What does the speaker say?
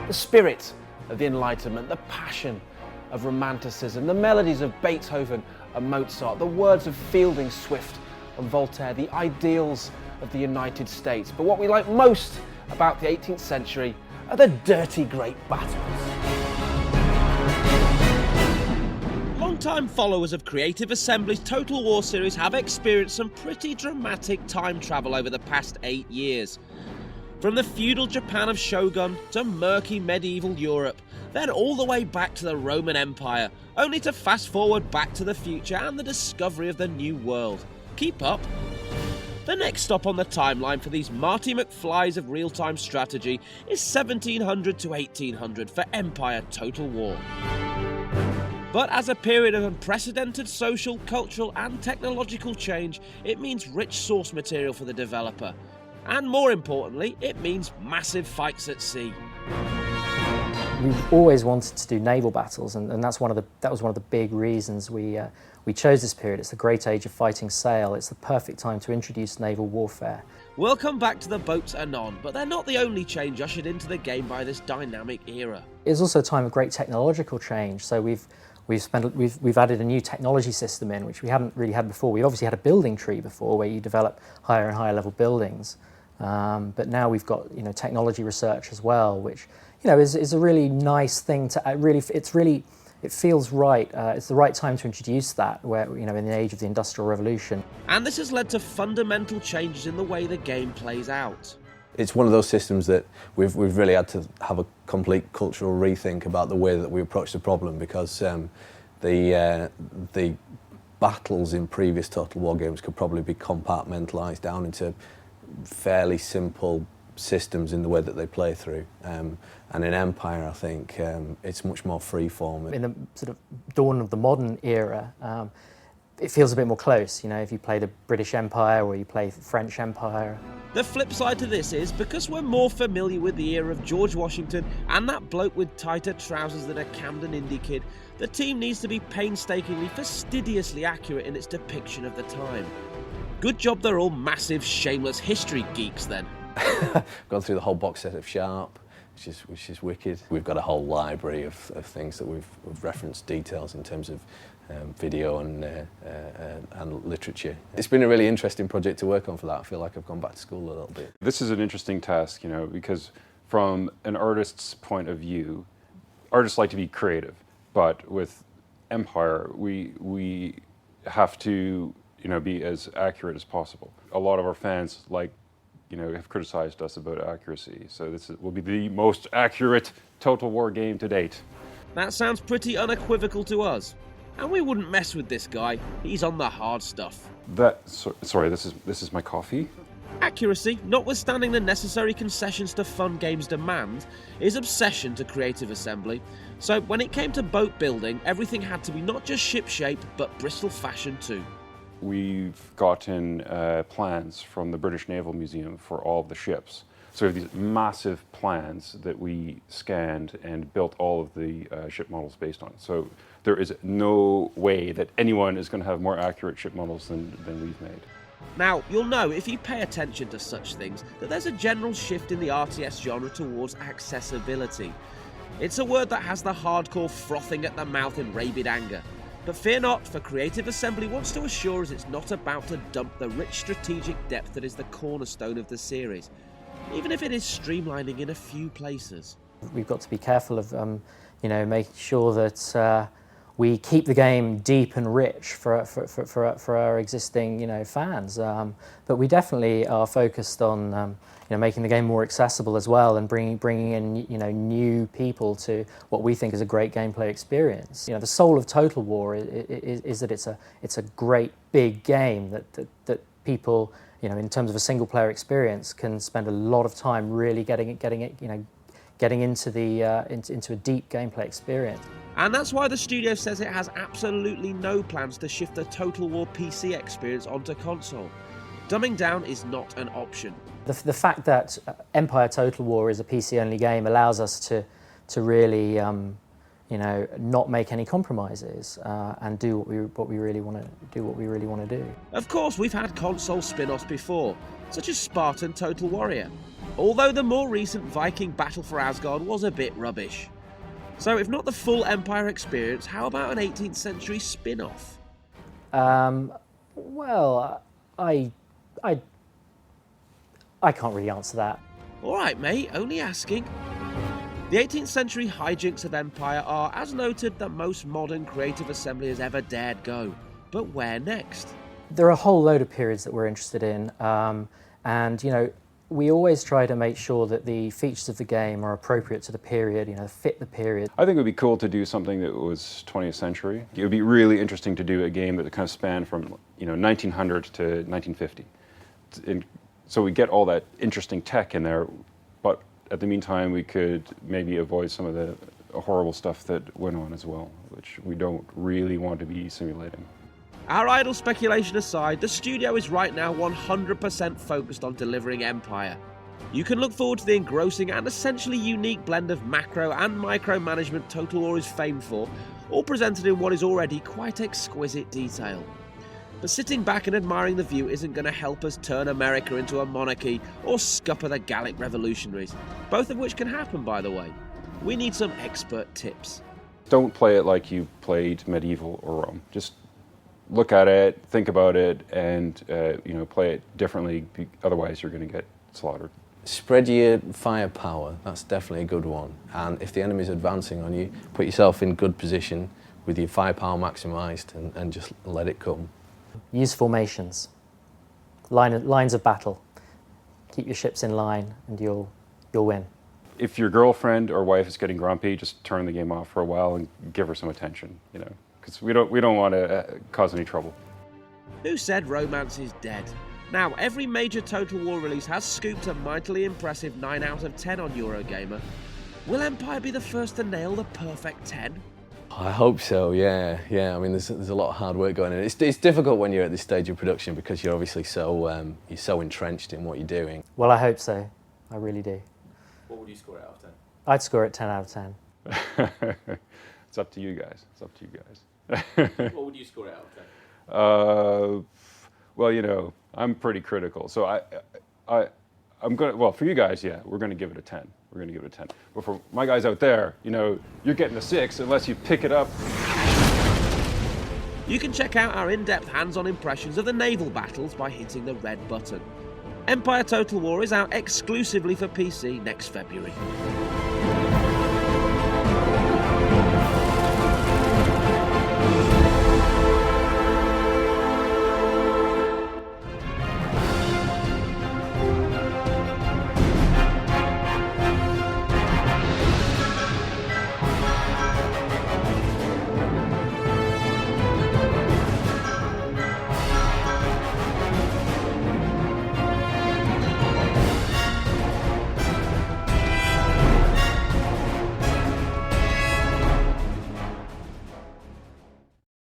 The spirit of the Enlightenment, the passion of Romanticism, the melodies of Beethoven and Mozart, the words of Fielding, Swift and Voltaire, the ideals of the United States. But what we like most about the 18th century are the dirty great battles. Long-time followers of Creative Assembly's Total War series have experienced some pretty dramatic time travel over the past 8 years. From the feudal Japan of Shogun to murky medieval Europe, then all the way back to the Roman Empire, only to fast forward back to the future and the discovery of the New World. Keep up. The next stop on the timeline for these Marty McFlys of real-time strategy is 1700 to 1800 for Empire Total War. But as a period of unprecedented social, cultural and technological change, it means rich source material for the developer. And more importantly, it means massive fights at sea. We've always wanted to do naval battles, and that was one of the big reasons we chose this period. It's the great age of fighting sail. It's the perfect time to introduce naval warfare. We'll come back to the boats anon, but they're not the only change ushered into the game by this dynamic era. It's also a time of great technological change. So we've added a new technology system in, which we haven't really had before. We obviously had a building tree before, where you develop higher and higher level buildings, but now we've got technology research as well, which is a really nice thing to it feels right. It's the right time to introduce that, where in the age of the Industrial Revolution. And this has led to fundamental changes in the way the game plays out. It's one of those systems that we've really had to have a complete cultural rethink about the way that we approach the problem, because the battles in previous Total War games could probably be compartmentalised down into fairly simple systems in the way that they play through. And in Empire, I think it's much more freeform. In the sort of dawn of the modern era, it feels a bit more close, if you play the British Empire or you play the French Empire. The flip side to this is, because we're more familiar with the era of George Washington and that bloke with tighter trousers than a Camden indie kid, the team needs to be painstakingly, fastidiously accurate in its depiction of the time. Good job they're all massive, shameless history geeks then. Gone through the whole box set of Sharp, which is wicked. We've got a whole library of things that we've referenced details in terms of video and literature. It's been a really interesting project to work on for that. I feel like I've gone back to school a little bit. This is an interesting task, because from an artist's point of view, artists like to be creative, but with Empire, we have to be as accurate as possible. A lot of our fans have criticized us about accuracy, so this will be the most accurate Total War game to date. That sounds pretty unequivocal to us. And we wouldn't mess with this guy. He's on the hard stuff. Sorry, this is my coffee? Accuracy, notwithstanding the necessary concessions to fun games demand, is obsession to Creative Assembly. So when it came to boat building, everything had to be not just ship-shape, but Bristol fashion too. We've gotten plans from the British Naval Museum for all of the ships. So we have these massive plans that we scanned and built all of the ship models based on. So there is no way that anyone is going to have more accurate ship models than we've made. Now, you'll know, if you pay attention to such things, that there's a general shift in the RTS genre towards accessibility. It's a word that has the hardcore frothing at the mouth in rabid anger. But fear not, for Creative Assembly wants to assure us it's not about to dump the rich strategic depth that is the cornerstone of the series, even if it is streamlining in a few places. We've got to be careful of, making sure that we keep the game deep and rich for our existing, fans. But we definitely are focused on, making the game more accessible as well, and bringing in, new people to what we think is a great gameplay experience. The soul of Total War is that it's a great big game that people, in terms of a single player experience, can spend a lot of time really getting into a deep gameplay experience. And that's why the studio says it has absolutely no plans to shift the Total War PC experience onto console. Dumbing down is not an option. The fact that Empire Total War is a PC-only game allows us to really, not make any compromises and do what we really want to do. Of course, we've had console spin-offs before, such as Spartan Total Warrior. although the more recent Viking Battle for Asgard was a bit rubbish. So if not the full Empire experience, how about an 18th century spin-off? Well, I can't really answer that. Alright mate, only asking. The 18th century hijinks of Empire are, as noted, the most modern creative assembly has ever dared go. But where next? There are a whole load of periods that we're interested in, and you know, we always try to make sure that the features of the game are appropriate to the period, you know, fit the period. I think it would be cool to do something that was 20th century. It would be really interesting to do a game that kind of spanned from 1900 to 1950. So we get all that interesting tech in there, but at the meantime we could maybe avoid some of the horrible stuff that went on as well, which we don't really want to be simulating. Our idle speculation aside, the studio is right now 100% focused on delivering Empire. You can look forward to the engrossing and essentially unique blend of macro and micro management Total War is famed for, all presented in what is already quite exquisite detail. But sitting back and admiring the view isn't going to help us turn America into a monarchy or scupper the Gallic revolutionaries, both of which can happen, by the way. We need some expert tips. Don't play it like you played medieval or Rome. Just look at it, think about it, and play it differently. Otherwise, you're going to get slaughtered. Spread your firepower. That's definitely a good one. And if the enemy's advancing on you, put yourself in good position with your firepower maximised and just let it come. Use formations, lines of battle. Keep your ships in line, and you'll win. If your girlfriend or wife is getting grumpy, just turn the game off for a while and give her some attention. Because we don't want to cause any trouble. Who said romance is dead? Now, every major Total War release has scooped a mightily impressive 9 out of 10 on Eurogamer. Will Empire be the first to nail the perfect 10? I hope so, yeah. I mean, there's a lot of hard work going in. It's difficult when you're at this stage of production because you're obviously so entrenched in what you're doing. Well, I hope so. I really do. What would you score it out of 10? I'd score it 10 out of 10. It's up to you guys. What would you score it out of 10? Well, I'm pretty critical. So I'm going to, well, for you guys, yeah, we're going to give it a 10. We're going to give it a 10. But for my guys out there, you're getting a 6 unless you pick it up. You can check out our in-depth hands-on impressions of the naval battles by hitting the red button. Empire Total War is out exclusively for PC next February.